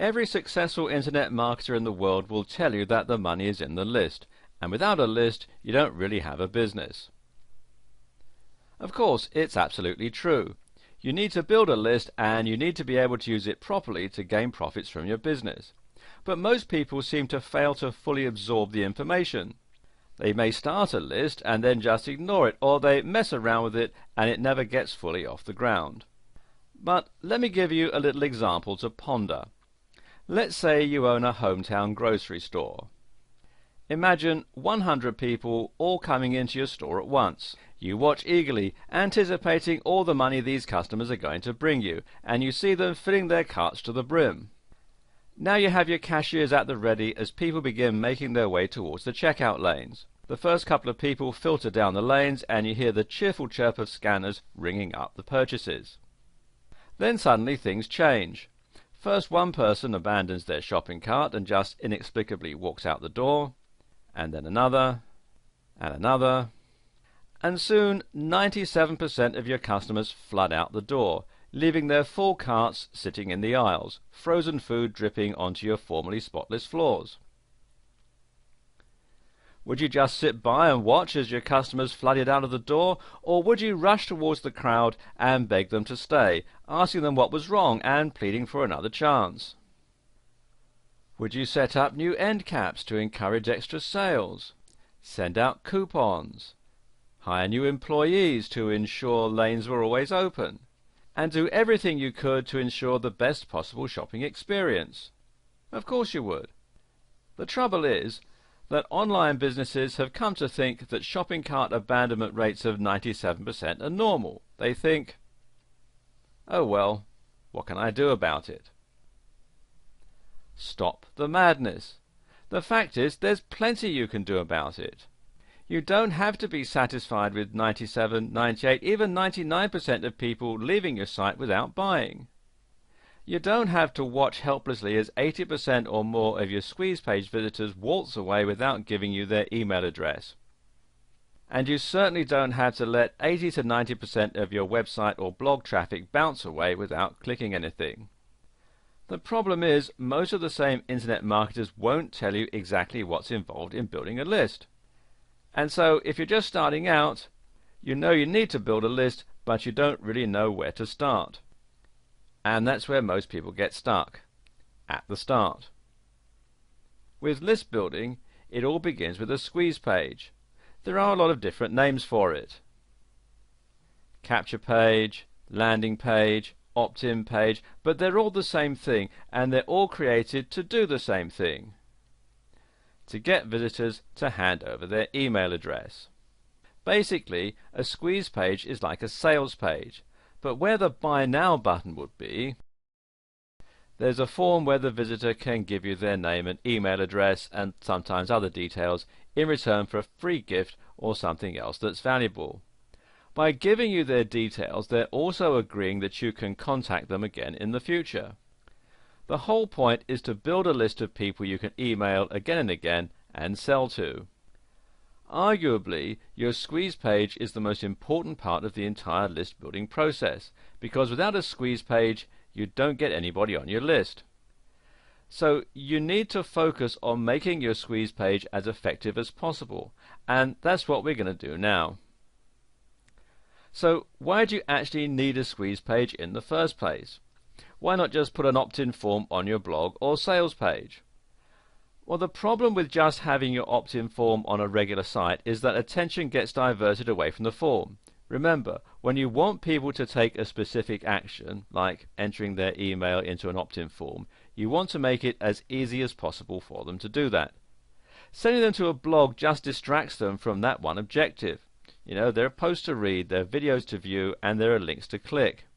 Every successful internet marketer in the world will tell you that the money is in the list, and without a list you don't really have a business. Of course, it's absolutely true. You need to build a list and you need to be able to use it properly to gain profits from your business. But most people seem to fail to fully absorb the information. They may start a list and then just ignore it, or they mess around with it and it never gets fully off the ground. But let me give you a little example to ponder. Let's say you own a hometown grocery store. Imagine 100 people all coming into your store at once. You watch eagerly, anticipating all the money these customers are going to bring you, and you see them filling their carts to the brim. Now you have your cashiers at the ready as people begin making their way towards the checkout lanes. The first couple of people filter down the lanes and you hear the cheerful chirp of scanners ringing up the purchases. Then suddenly things change. First one person abandons their shopping cart and just inexplicably walks out the door, and then another, and another, and soon 97% of your customers flood out the door, leaving their full carts sitting in the aisles, frozen food dripping onto your formerly spotless floors. Would you just sit by and watch as your customers flooded out of the door, or would you rush towards the crowd and beg them to stay, asking them what was wrong and pleading for another chance? Would you set up new end caps to encourage extra sales, send out coupons, hire new employees to ensure lanes were always open, and do everything you could to ensure the best possible shopping experience? Of course you would. The trouble is that online businesses have come to think that shopping cart abandonment rates of 97% are normal. They think, oh well, what can I do about it? Stop the madness. The fact is, there's plenty you can do about it. You don't have to be satisfied with 97, 98, even 99% of people leaving your site without buying. You don't have to watch helplessly as 80% or more of your squeeze page visitors waltz away without giving you their email address. And you certainly don't have to let 80 to 90% of your website or blog traffic bounce away without clicking anything. The problem is, most of the same internet marketers won't tell you exactly what's involved in building a list. And so, if you're just starting out, you know you need to build a list, but you don't really know where to start. And that's where most people get stuck, at the start. With list building, it all begins with a squeeze page. There are a lot of different names for it. Capture page, landing page, opt-in page, but they're all the same thing, and they're all created to do the same thing. To get visitors to hand over their email address. Basically, a squeeze page is like a sales page, but where the Buy Now button would be, there's a form where the visitor can give you their name and email address and sometimes other details in return for a free gift or something else that's valuable. By giving you their details, they're also agreeing that you can contact them again in the future. The whole point is to build a list of people you can email again and again and sell to. Arguably, your squeeze page is the most important part of the entire list building process, because without a squeeze page, you don't get anybody on your list. So you need to focus on making your squeeze page as effective as possible, and that's what we're going to do now. So why do you actually need a squeeze page in the first place? Why not just put an opt-in form on your blog or sales page? Well, the problem with just having your opt-in form on a regular site is that attention gets diverted away from the form. Remember, when you want people to take a specific action, like entering their email into an opt-in form, you want to make it as easy as possible for them to do that. Sending them to a blog just distracts them from that one objective. You know, there are posts to read, there are videos to view, and there are links to click.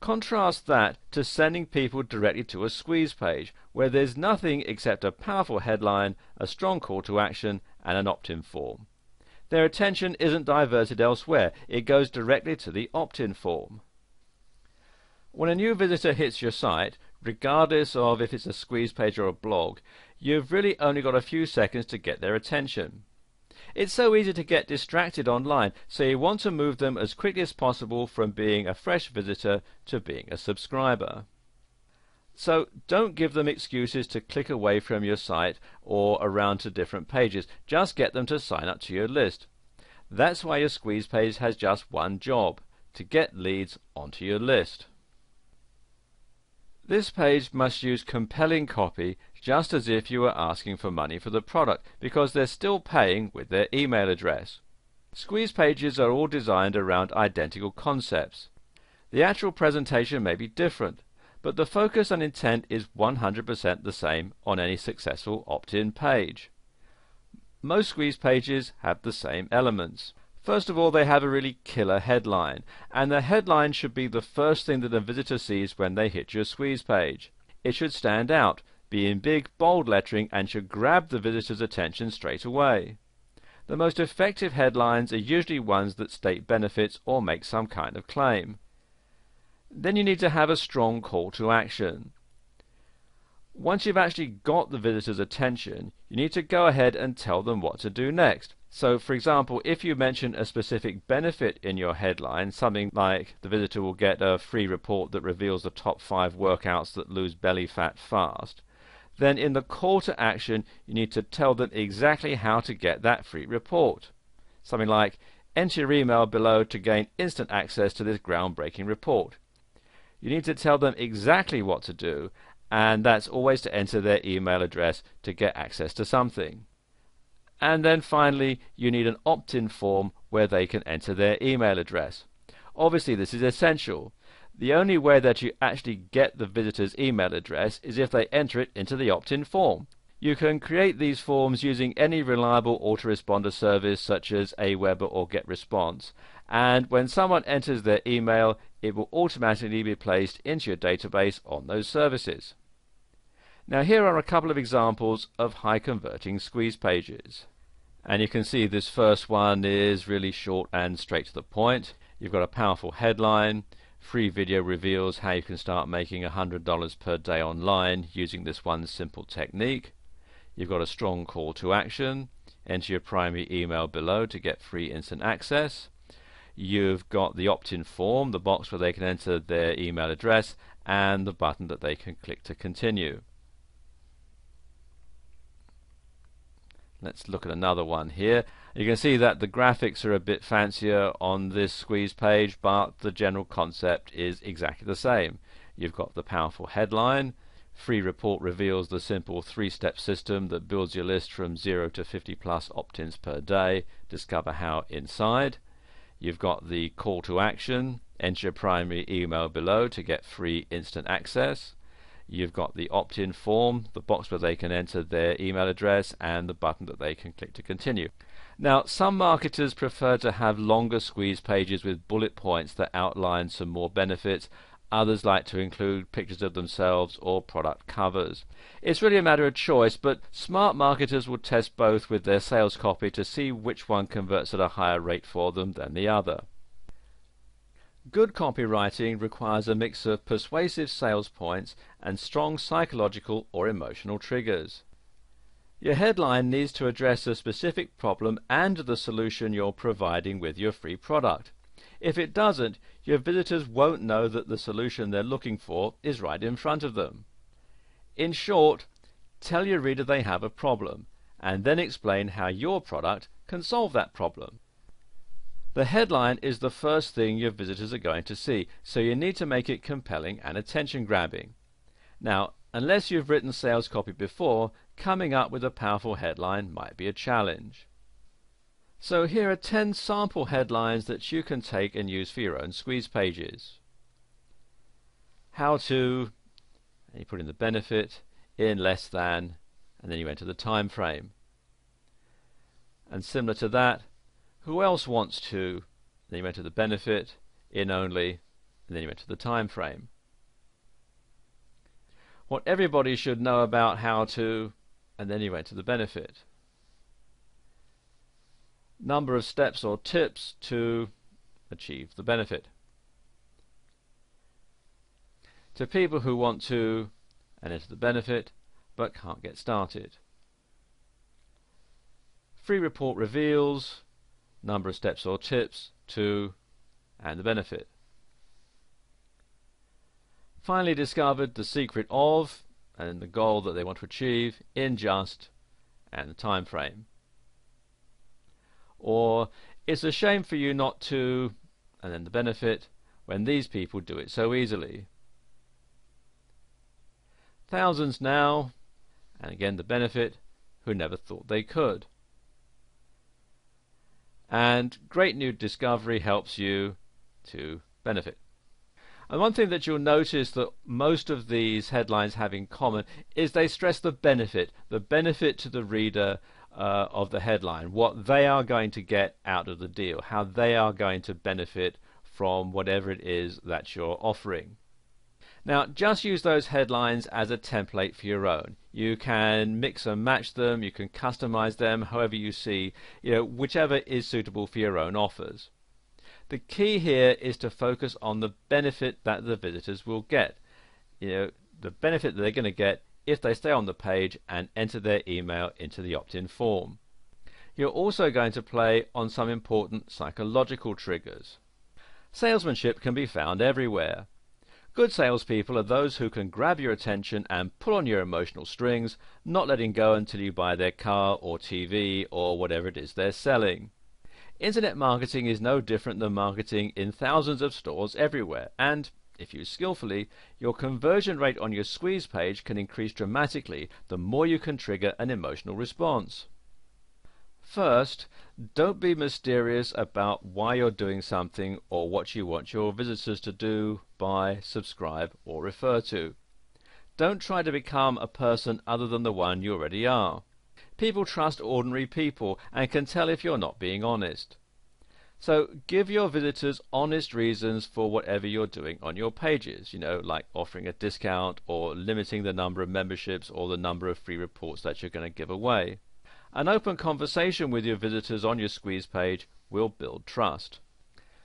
Contrast that to sending people directly to a squeeze page, where there's nothing except a powerful headline, a strong call to action, and an opt-in form. Their attention isn't diverted elsewhere, it goes directly to the opt-in form. When a new visitor hits your site, regardless of if it's a squeeze page or a blog, you've really only got a few seconds to get their attention. It's so easy to get distracted online, so you want to move them as quickly as possible from being a fresh visitor to being a subscriber. So don't give them excuses to click away from your site or around to different pages. Just get them to sign up to your list. That's why your squeeze page has just one job: to get leads onto your list. This page must use compelling copy, just as if you were asking for money for the product, because they're still paying with their email address. Squeeze pages are all designed around identical concepts. The actual presentation may be different, but the focus and intent is 100% the same on any successful opt-in page. Most squeeze pages have the same elements. First of all, they have a really killer headline, and the headline should be the first thing that a visitor sees when they hit your squeeze page. It should stand out, be in big, bold lettering, and should grab the visitor's attention straight away. The most effective headlines are usually ones that state benefits or make some kind of claim. Then you need to have a strong call to action. Once you've actually got the visitor's attention, you need to go ahead and tell them what to do next. So, for example, if you mention a specific benefit in your headline, something like the visitor will get a free report that reveals the top 5 workouts that lose belly fat fast, then in the call to action you need to tell them exactly how to get that free report. Something like, enter your email below to gain instant access to this groundbreaking report. You need to tell them exactly what to do, and that's always to enter their email address to get access to something. And then finally, you need an opt-in form where they can enter their email address. Obviously, this is essential. The only way that you actually get the visitor's email address is if they enter it into the opt-in form. You can create these forms using any reliable autoresponder service such as Aweber or GetResponse, and when someone enters their email, it will automatically be placed into your database on those services. Now here are a couple of examples of high converting squeeze pages. And you can see this first one is really short and straight to the point. You've got a powerful headline. Free video reveals how you can start making $100 per day online using this one simple technique. You've got a strong call to action. Enter your primary email below to get free instant access. You've got the opt-in form, the box where they can enter their email address, and the button that they can click to continue. Let's look at another one here. You can see that the graphics are a bit fancier on this squeeze page, but the general concept is exactly the same. You've got the powerful headline. Free report reveals the simple 3-step system that builds your list from 0 to 50 plus opt-ins per day. Discover how inside. You've got the call to action. Enter your primary email below to get free instant access. You've got the opt-in form, the box where they can enter their email address, and the button that they can click to continue. Now, some marketers prefer to have longer squeeze pages with bullet points that outline some more benefits. Others like to include pictures of themselves or product covers. It's really a matter of choice, but smart marketers will test both with their sales copy to see which one converts at a higher rate for them than the other. Good copywriting requires a mix of persuasive sales points and strong psychological or emotional triggers. Your headline needs to address a specific problem and the solution you're providing with your free product. If it doesn't, your visitors won't know that the solution they're looking for is right in front of them. In short, tell your reader they have a problem, and then explain how your product can solve that problem. The headline is the first thing your visitors are going to see, so you need to make it compelling and attention-grabbing. Now, unless you've written sales copy before, coming up with a powerful headline might be a challenge. So here are 10 sample headlines that you can take and use for your own squeeze pages. How to, and you put in the benefit, in less than, and then you enter the time frame. And similar to that, who else wants to, then you enter the benefit, in only, and then you enter the time frame. What everybody should know about how to, and then you enter the benefit. Number of steps or tips to achieve the benefit. To people who want to, and enter the benefit, but can't get started. Free report reveals, number of steps or tips to, and the benefit. finally discovered the secret of, and the goal that they want to achieve in just, and the time frame. Or, it's a shame for you not to, and then the benefit, when these people do it so easily. Thousands now, and again the benefit, who never thought they could. And great new discovery helps you to benefit. And one thing that you'll notice that most of these headlines have in common is they stress the benefit to the reader of the headline, what they are going to get out of the deal, how they are going to benefit from whatever it is that you're offering. Now, just use those headlines as a template for your own. You can mix and match them, you can customize them however you see, whichever is suitable for your own offers. The key here is to focus on the benefit that the visitors will get. The benefit that they're going to get if they stay on the page and enter their email into the opt-in form. You're also going to play on some important psychological triggers. Salesmanship can be found everywhere. Good salespeople are those who can grab your attention and pull on your emotional strings, not letting go until you buy their car or TV or whatever it is they're selling. Internet marketing is no different than marketing in thousands of stores everywhere, and if used skillfully, your conversion rate on your squeeze page can increase dramatically the more you can trigger an emotional response. First, don't be mysterious about why you're doing something or what you want your visitors to do, buy, subscribe, or refer to. Don't try to become a person other than the one you already are. People trust ordinary people and can tell if you're not being honest. So give your visitors honest reasons for whatever you're doing on your pages, like offering a discount or limiting the number of memberships or the number of free reports that you're going to give away. An open conversation with your visitors on your squeeze page will build trust.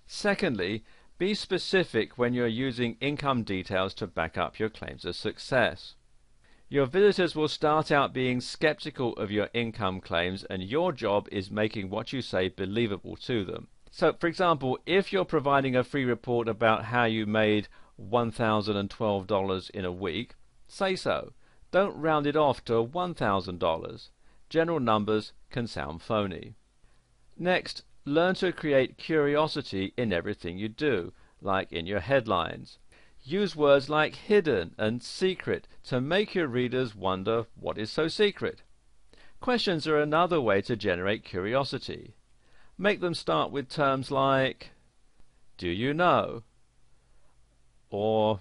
Secondly, be specific when you're using income details to back up your claims of success. Your visitors will start out being skeptical of your income claims, and your job is making what you say believable to them. So, for example, if you're providing a free report about how you made $1,012 in a week, say so. Don't round it off to $1,000. General numbers can sound phony. Next, learn to create curiosity in everything you do, like in your headlines. Use words like hidden and secret to make your readers wonder what is so secret. Questions are another way to generate curiosity. Make them start with terms like, do you know? Or,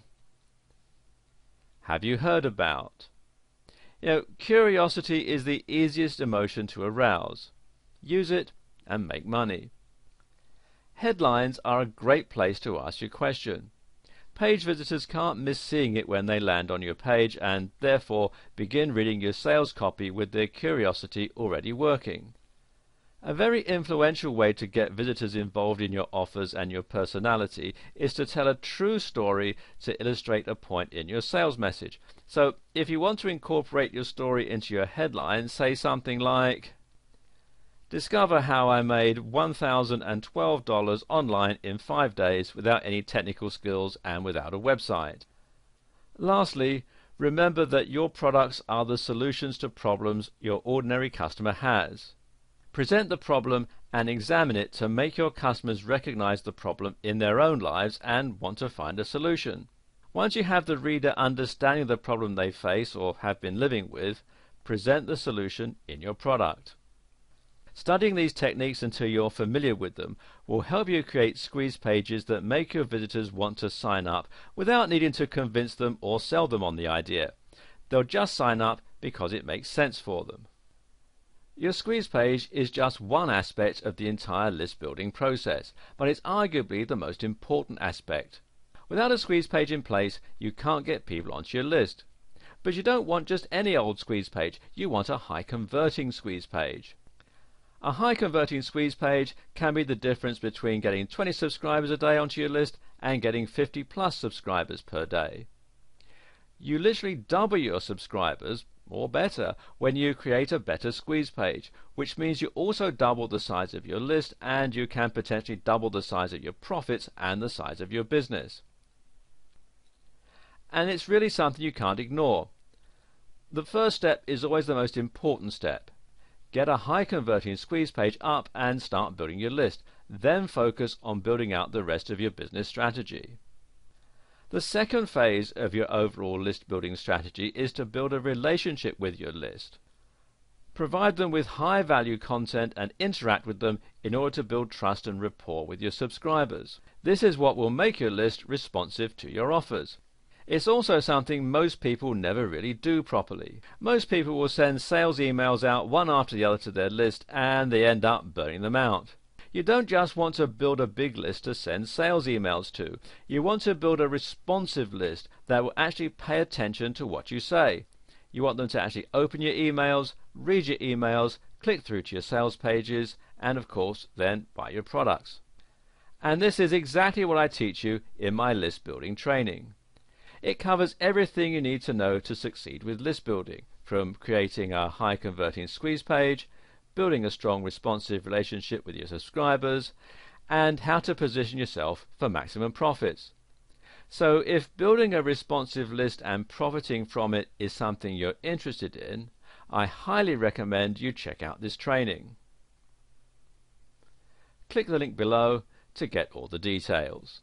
have you heard about? Curiosity is the easiest emotion to arouse. Use it and make money. Headlines are a great place to ask your question. Page visitors can't miss seeing it when they land on your page, and therefore begin reading your sales copy with their curiosity already working. A very influential way to get visitors involved in your offers and your personality is to tell a true story to illustrate a point in your sales message. So if you want to incorporate your story into your headline, say something like, discover how I made $1,012 online in 5 days without any technical skills and without a website. Lastly, remember that your products are the solutions to problems your ordinary customer has. Present the problem and examine it to make your customers recognize the problem in their own lives and want to find a solution. Once you have the reader understanding the problem they face or have been living with, present the solution in your product. Studying these techniques until you're familiar with them will help you create squeeze pages that make your visitors want to sign up without needing to convince them or sell them on the idea. They'll just sign up because it makes sense for them. Your squeeze page is just one aspect of the entire list building process, but it's arguably the most important aspect. Without a squeeze page in place, you can't get people onto your list. But you don't want just any old squeeze page, you want a high converting squeeze page. A high converting squeeze page can be the difference between getting 20 subscribers a day onto your list and getting 50 plus subscribers per day. You literally double your subscribers, or better, when you create a better squeeze page, which means you also double the size of your list and you can potentially double the size of your profits and the size of your business. and it's really something you can't ignore. The first step is always the most important step. Get a high converting squeeze page up and start building your list. Then focus on building out the rest of your business strategy. The second phase of your overall list building strategy is to build a relationship with your list. Provide them with high value content and interact with them in order to build trust and rapport with your subscribers. This is what will make your list responsive to your offers. It's also something most people never really do properly. Most people will send sales emails out one after the other to their list and they end up burning them out. You don't just want to build a big list to send sales emails to. You want to build a responsive list that will actually pay attention to what you say. You want them to actually open your emails, read your emails, click through to your sales pages, and of course then buy your products. And this is exactly what I teach you in my list building training. It covers everything you need to know to succeed with list building, from creating a high converting squeeze page, building a strong responsive relationship with your subscribers, and how to position yourself for maximum profits. So if building a responsive list and profiting from it is something you're interested in, I highly recommend you check out this training. Click the link below to get all the details.